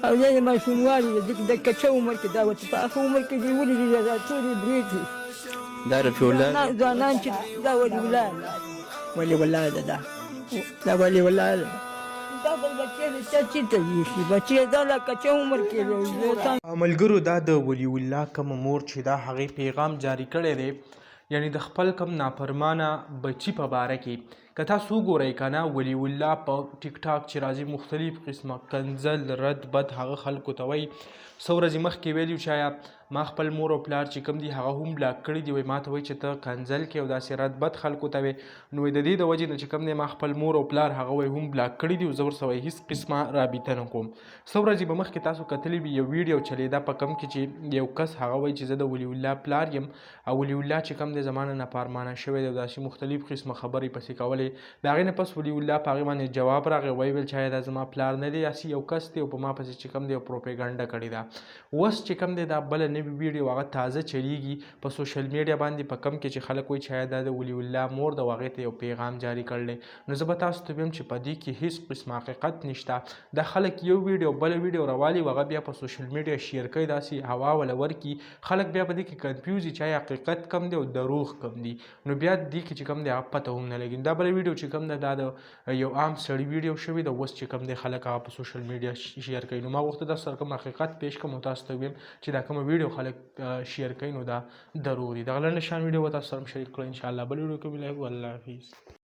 او یا د ماشوموالي د کچه عمر کې دا ورته په هغه عمر کې دې ولې دا ټولې برېتې دا رفیع الله ځوانان چې دا ولي الله ده ولي الله ده دا ولي الله ده دا بل بچی د چا چېرته ویښي بچی دا لا کچه عمر کې دی. ملګرو دا د ولی الله کوم مور چې دا هغې پیغام جاری کړی دی یعنی د خپل کم نافرمانه بچی په باره کې که تاسو وګورئ که نه ولی الله په ټیک ټاک چې راځي مختلف قسمه کنځل رد بد هغه خلکو ته وایي. څو ورځې مخکې ویلي شاید ما خپل مور او پلار چې کوم دي هغه هم بلاک کړي دي وایي ما ته وایي چې ته کنځل کې او داسې رد بد خلکو ته وایي نو د دې د وجې نه چې کوم دی ما خپل مور او پلار هغه وایي هم بلاک کړي دي او زه ورسره هېڅ قسمه رابطه نه کوم. څو ورځې به مخکې تاسو کتلی وي یو ویډیو چلیده په کم کې چې یو کس هغه وایي چې زه د ولی الله پلار یم او ولی الله چې کوم دی زما نه نافرمانه شوی دی او داسې مختلف قسمه خبرې پسې کولې. د هغې نه پس ولی الله په هغې باندې جواب راغی وایي ویل چې دا زما پلار نه دی داسې یو کس دی او په ما پسې چې کوم دی پروپیګنډه کړې ده. اوس چې کوم دی دا بله نوې ویډیو هغه تازه چلیږي په سوشل میډیا باندې په کم کې چې خلک وایي چې دا د ولی الله مور د هغې ته یو پیغام جاری کړلی. نو زه به تاسو ته ویم چې په دې کې هیڅ قسم حقیقت نشته. دا خلک یو ویډیو بله ویډیو راوالي او هغه بیا په سوشل میډیا شیر کوي داسې هوا وله ورکي خلک بیا په دې کې کنفیوز وي چې حقیقت کم دی او دروغ کم دي نو بیا دې کې چې کوم دی هغه پته هم نه لګي. دا بله ویډیو چې کوم دی دا د یو عام سړي ویډیو شوی د اوس چې کوم دی خلک هغه په سوشل میډیا شیر کوي. نو ما غوښتل تاسو سره کوم حقیقت پیش کوم او تاسو ته ویم چې دا کومه ویډیو خلک شیر کوي نو دا دروغ دي. دغه لنډه شان ویډیو به تاسو سره شریک کړم انشاءالله بل ویډیو کې به الله حافظ.